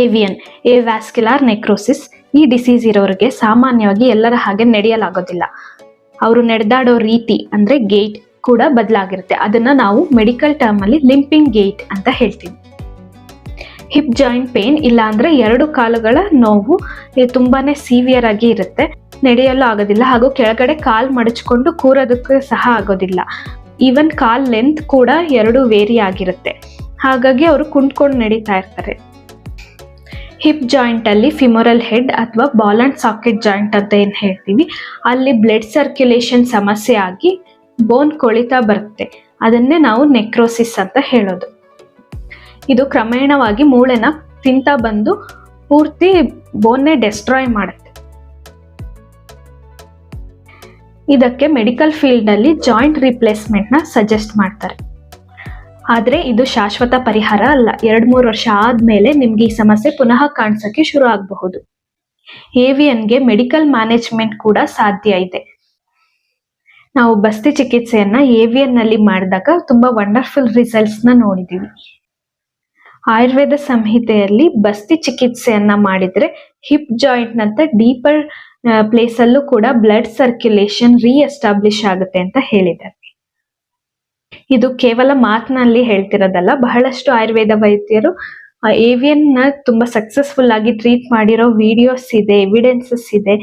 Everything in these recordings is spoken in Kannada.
ಏವಿಯನ್ ವ್ಯಾಸ್ಕ್ಯುಲಾರ್ ನೆಕ್ರೋಸಿಸ್ ಈ ಡಿಸೀಸ್ ಇರೋರಿಗೆ ಸಾಮಾನ್ಯವಾಗಿ ಎಲ್ಲರ ಹಾಗೆ ನಡೆಯಲಾಗೋದಿಲ್ಲ. ಅವರು ನಡೆದಾಡೋ ರೀತಿ ಅಂದ್ರೆ ಗೇಟ್ ಕೂಡ ಬದಲಾಗಿರುತ್ತೆ. ಅದನ್ನ ನಾವು ಮೆಡಿಕಲ್ ಟರ್ಮ್ ಅಲ್ಲಿ ಲಿಂಪಿಂಗ್ ಗೇಟ್ ಅಂತ ಹೇಳ್ತೀವಿ. ಹಿಪ್ ಜಾಯಿಂಟ್ ಪೇನ್ ಇಲ್ಲ ಅಂದ್ರೆ ಎರಡು ಕಾಲುಗಳ ನೋವು ತುಂಬಾನೇ ಸಿವಿಯರ್ ಆಗಿ ಇರುತ್ತೆ. ನಡೆಯಲು ಆಗೋದಿಲ್ಲ, ಹಾಗೂ ಕೆಳಗಡೆ ಕಾಲ್ ಮಡಚ್ಕೊಂಡು ಕೂರೋದಕ್ಕೆ ಸಹ ಆಗೋದಿಲ್ಲ. ಈವನ್ ಕಾಲ್ ಲೆಂತ್ ಕೂಡ ಎರಡು ವೇರಿ ಆಗಿರುತ್ತೆ. ಹಾಗಾಗಿ ಅವರು ಕುಂತ್ಕೊಂಡು ನಡೀತಾ ಇರ್ತಾರೆ. ಹಿಪ್ ಜಾಯಿಂಟ್ ಅಲ್ಲಿ ಫಿಮೋರಲ್ ಹೆಡ್ ಅಥವಾ ಬಾಲ್ ಅಂಡ್ ಸಾಕೆಟ್ ಜಾಯಿಂಟ್ ಅಂತ ಏನ್ ಹೇಳ್ತೀವಿ, ಅಲ್ಲಿ ಬ್ಲಡ್ ಸರ್ಕ್ಯುಲೇಷನ್ ಸಮಸ್ಯೆ ಆಗಿ ಬೋನ್ ಕೊಳಿತಾ ಬರುತ್ತೆ. ಅದನ್ನೇ ನಾವು ನೆಕ್ರೋಸಿಸ್ ಅಂತ ಹೇಳೋದು. ಇದು ಕ್ರಮೇಣವಾಗಿ ಮೂಳೆನ ತಿಂತಾ ಬಂದು ಪೂರ್ತಿ ಬೋನ್ನೇ ಡೆಸ್ಟ್ರಾಯ್ ಮಾಡುತ್ತೆ. ಇದಕ್ಕೆ ಮೆಡಿಕಲ್ ಫೀಲ್ಡ್ ಅಲ್ಲಿ ಜಾಯಿಂಟ್ ರಿಪ್ಲೇಸ್ಮೆಂಟ್ ನ ಸಜೆಸ್ಟ್ ಮಾಡ್ತಾರೆ. ಆದ್ರೆ ಇದು ಶಾಶ್ವತ ಪರಿಹಾರ ಅಲ್ಲ. 2-3 ವರ್ಷ ಆದ್ಮೇಲೆ ನಿಮ್ಗೆ ಈ ಸಮಸ್ಯೆ ಪುನಃ ಕಾಣಿಸಕ್ಕೆ ಶುರು ಆಗಬಹುದು. ಏವಿಯನ್ಗೆ ಮೆಡಿಕಲ್ ಮ್ಯಾನೇಜ್ಮೆಂಟ್ ಕೂಡ ಸಾಧ್ಯ ಇದೆ. ನಾವು ಬಸ್ತಿ ಚಿಕಿತ್ಸೆಯನ್ನ ಏವಿಯನ್ ನಲ್ಲಿ ಮಾಡಿದಾಗ ತುಂಬಾ ವಂಡರ್ಫುಲ್ ರಿಸಲ್ಟ್ಸ್ ನ ನೋಡಿದೀವಿ. ಆಯುರ್ವೇದ ಸಂಹಿತೆಯಲ್ಲಿ ಬಸ್ತಿ ಚಿಕಿತ್ಸೆಯನ್ನ ಮಾಡಿದ್ರೆ ಹಿಪ್ ಜಾಯಿಂಟ್ ನಂತ ಡೀಪರ್ ಪ್ಲೇಸ್ ಅಲ್ಲೂ ಕೂಡ ಬ್ಲಡ್ ಸರ್ಕ್ಯುಲೇಷನ್ ಎಸ್ಟಾಬ್ಲಿಷ್ ಆಗುತ್ತೆ ಅಂತ ಹೇಳಿದ್ದಾರೆ. ಇದು ಕೇವಲ ಮಾತಿನಲ್ಲಿ ಹೇಳ್ತಿರೋದಲ್ಲ. ಬಹಳಷ್ಟು ಆಯುರ್ವೇದ ವೈದ್ಯರು ಏವಿಯನ್ ನ ತುಂಬಾ ಸಕ್ಸಸ್ಫುಲ್ ಆಗಿ ಟ್ರೀಟ್ ಮಾಡಿರೋ ವಿಡಿಯೋಸ್ ಇದೆ, ಎವಿಡೆನ್ಸಸ್ ಇದೆ,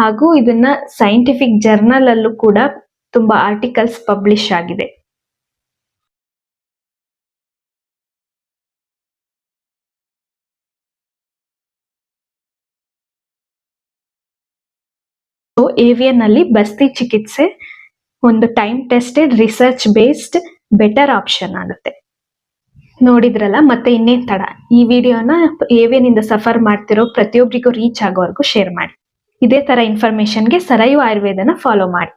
ಹಾಗೂ ಇದನ್ನ ಸೈಂಟಿಫಿಕ್ ಜರ್ನಲ್ ಅಲ್ಲೂ ಕೂಡ ತುಂಬಾ ಆರ್ಟಿಕಲ್ಸ್ ಪಬ್ಲಿಷ್ ಆಗಿದೆ. ಏವಿಯನ್ ಅಲ್ಲಿ ಬಸ್ತಿ ಚಿಕಿತ್ಸೆ ಒಂದು time tested research based better option ಆಗುತ್ತೆ. ನೋಡಿದ್ರಲ್ಲ, ಮತ್ತೆ ಇನ್ನೇನ್ ತಡ, ಈ ವಿಡಿಯೋನ ಏವಿಯನ್ ಇಂದ ಸಫರ್ ಮಾಡ್ತಿರೋ ಪ್ರತಿಯೊಬ್ಬರಿಗೂ ರೀಚ್ ಆಗೋವರೆಗೂ ಶೇರ್ ಮಾಡಿ. ಇದೇ ತರ ಇನ್ಫಾರ್ಮೇಶನ್ಗೆ ಸರಯು ಆಯುರ್ವೇದನ ಫಾಲೋ ಮಾಡಿ.